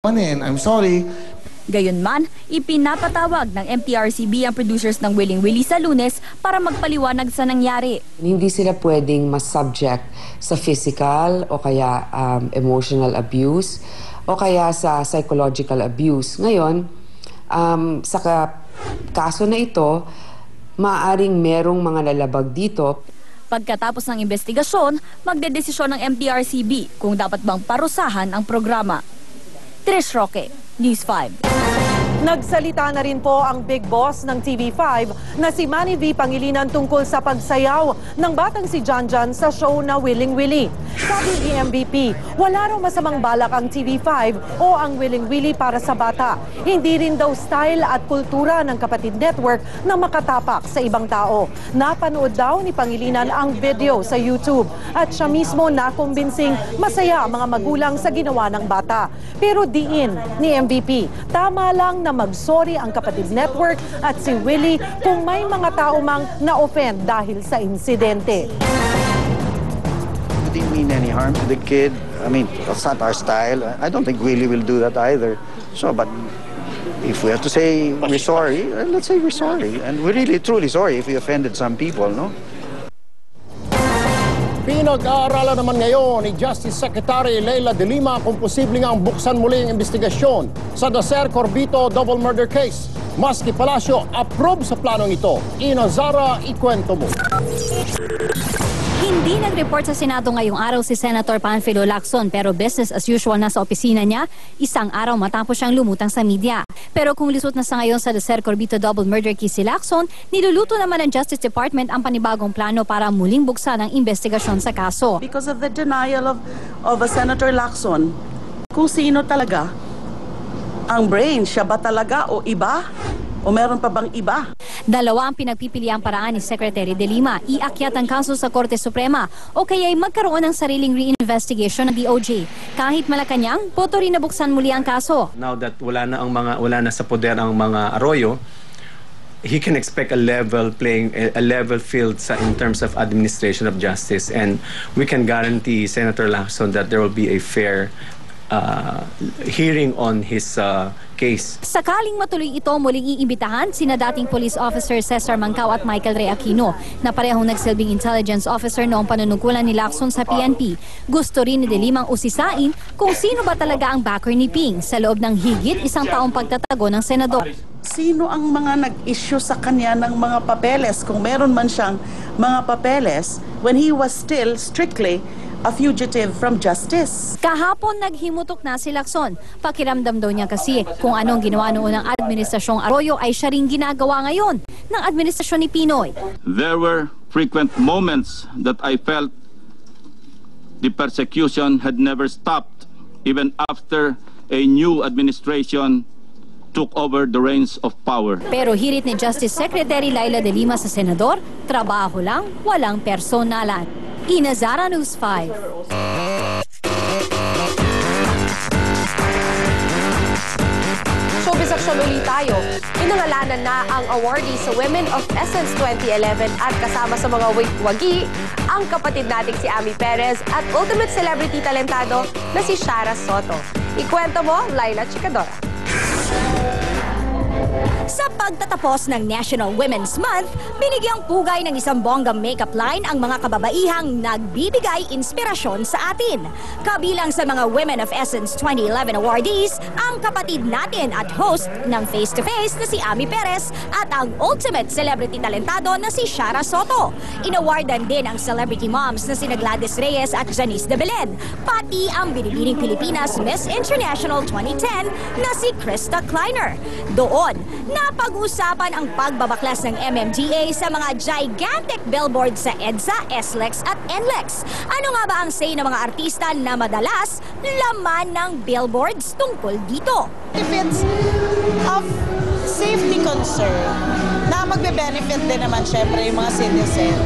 I'm sorry. Gayunman, ipinapatawag ng MTRCB ang producers ng Willing Willie sa Lunes para magpaliwanag sa nangyari. Hindi sila pwedeng mas-subject sa physical o kaya emotional abuse o kaya sa psychological abuse. Ngayon, sa kaso na ito, maaaring merong mga lalabag dito. Pagkatapos ng investigasyon, magdedesisyon ng MTRCB kung dapat bang parusahan ang programa. Trish Roque, News 5. Nagsalita na rin po ang big boss ng TV5 na si Manny V. Pangilinan tungkol sa pagsayaw ng batang si Janjan sa show na Willing Willie. Sabi ni MVP, wala raw masamang balak ang TV5 o ang Willing Willie para sa bata. Hindi rin daw style at kultura ng Kapatid Network na makatapak sa ibang tao. Napanood daw ni Pangilinan ang video sa YouTube at siya mismo nakumbinsing masaya ang mga magulang sa ginawa ng bata. Pero diin ni MVP, tama lang na mag-sorry ang Kapatid Network at si Willie kung may mga tao mang na-offend dahil sa insidente. It didn't mean any harm to the kid. I mean, that's not our style. I don't think Willie will do that either. So, but if we have to say we're sorry, let's say we're sorry. And we're really, truly sorry if we offended some people, no? Pinag-aaralan naman ngayon ni Justice Secretary Leila De Lima kung posibleng ang buksan muli ang investigasyon sa Dacer Corbito double murder case. Maski Palacio approve sa planong ito. Ina Zara, ikwento mo. Hindi nag-report sa Senado ngayong araw si Senator Panfilo Lacson pero business as usual na sa opisina niya, isang araw matapos siyang lumutang sa media. Pero kung lisot na sa ngayon sa Dacer Corbito double murder case si Lacson, niluluto naman ng Justice Department ang panibagong plano para muling buksan ang investigasyon sa kaso. Because of the denial of Senator Lacson, kung sino talaga ang brain, siya ba talaga o iba? O meron pa bang iba? Dalawa ang pinagpipiliang paraan ni Secretary De Lima, iakyat ang kaso sa Korte Suprema o kaya'y magkaroon ng sariling reinvestigation ng DOJ. Kahit Malacanang, boto rin na buksan muli ang kaso. Now that wala na sa poder ang mga Arroyo, he can expect a level field in terms of administration of justice, and we can guarantee Senator Lacson that there will be a fair hearing on his case. Sakaling matuloy ito, muling iimbitahan sina dating police officer Cesar Mancao at Michael Ray Aquino na parehong nagsilbing intelligence officer noong panunungkulan ni Lacson sa PNP. Gusto rin ni De Limang usisain kung sino ba talaga ang backer ni Ping sa loob ng higit isang taong pagtatago ng senador. Sino ang mga nag-issue sa kanya ng mga papeles, kung meron man siyang mga papeles, when he was still strictly a fugitive from justice. Kahapon naghimutok na si Lacson. Pakiramdam daw niya kasi kung anong ginawa noon ng administrasyong Arroyo ay siya rin ginagawa ngayon ng administrasyon ni Pinoy. There were frequent moments that I felt the persecution had never stopped even after a new administration took over the reins of power. Pero hirit ni Justice Secretary Leila De Lima sa senador, trabaho lang, walang personalan. Ina Zara, News 5. Showbiz action ulit tayo. Inangalanan na ang awardee sa Women of Essence 2011 at kasama sa mga wagi ang kapatid nating si Ami Perez at ultimate celebrity talentado na si Shara Soto. Ikwento mo, Laila Chicadora. Sa pagtatapos ng National Women's Month, binigyang pugay ng isang bonggang makeup line ang mga kababaihang nagbibigay inspirasyon sa atin. Kabilang sa mga Women of Essence 2011 awardees, ang kapatid natin at host ng Face to Face na si Ami Perez at ang ultimate celebrity talentado na si Shara Soto. Inawardan din ang celebrity moms na si Gladys Reyes at Janice de Belen, pati ang binibining Pilipinas Miss International 2010 na si Krista Kleiner. Doon, napag-usapan ang pagbabaklas ng MMDA sa mga gigantic billboard sa EDSA, SLEX at NLEX. Ano nga ba ang say ng mga artista na madalas laman ng billboards tungkol dito? If it's of safety concern, na magbe-benefit din naman syempre yung mga citizen.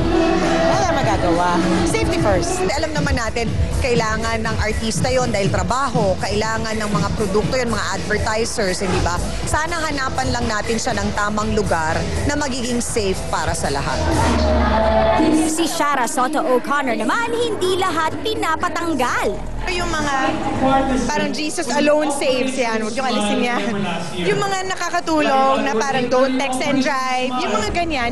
Wala magagawa. Safety first. Alam naman natin, kailangan ng artista yon dahil trabaho, kailangan ng mga produkto yon, mga advertisers, hindi ba? Sana hanapan lang natin siya ng tamang lugar na magiging safe para sa lahat. Si Shara Soto O'Connor naman, hindi lahat pinapatanggal. Yung mga parang Jesus alone saves yan, huwag yung alisin yan. Yung mga nakakatulong na parang don't text and drive, yung mga ganyan.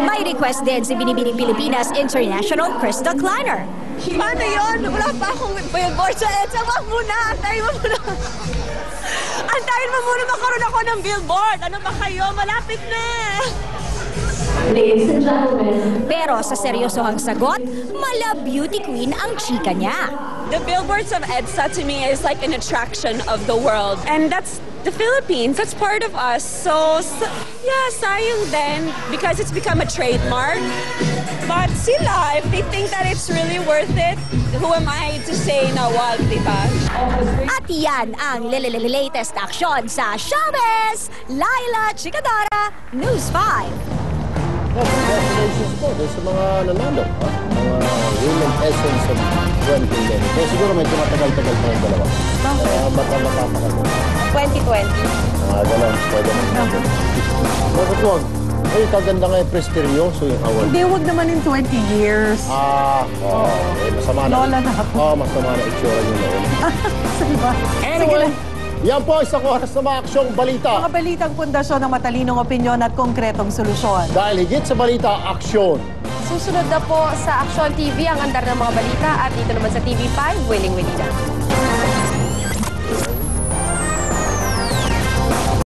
May request din si Binibining Pilipinas International Krista Kleiner. Paano yun? Wala pa akong billboard sa EDSA. Wag muna, antayin mo muna. Antayin mo muna makaroon ako ng billboard. Ano ba kayo? Malapit na. Pero sa seryosohang sagot, mala beauty queen ang chika niya. The billboards of EDSA to me is like an attraction of the world. And that's the Philippines. That's part of us. So yeah, sayang then because it's become a trademark. But sila, if they think that it's really worth it, who am I to say na wag, diba? At yan ang latest action sa Showbiz! Laila Chikadora, News 5. Congratulations po sa mga nanalo. Mga Women Essence of 2011. Kaya siguro medyo matagal-tagal pa yung dalawa. Matapagal. 2020. Ganun. Pwede naman. Bakit wag? Ay, kaganda nga yung prestigyoso yung award. Hindi, wag naman in 20 years. Masama na. Lola na ako. Masama na itsura niyo noon. Diba? Anyway, yan po isang oras na mga aksyong balita. Mga balitang pundasyon ng matalinong opinyon at konkretong solusyon. Dahil higit sa balita, aksyon. Susunod na po sa Action TV ang andar ng mga balita at dito naman sa TV5, Willing Willy na.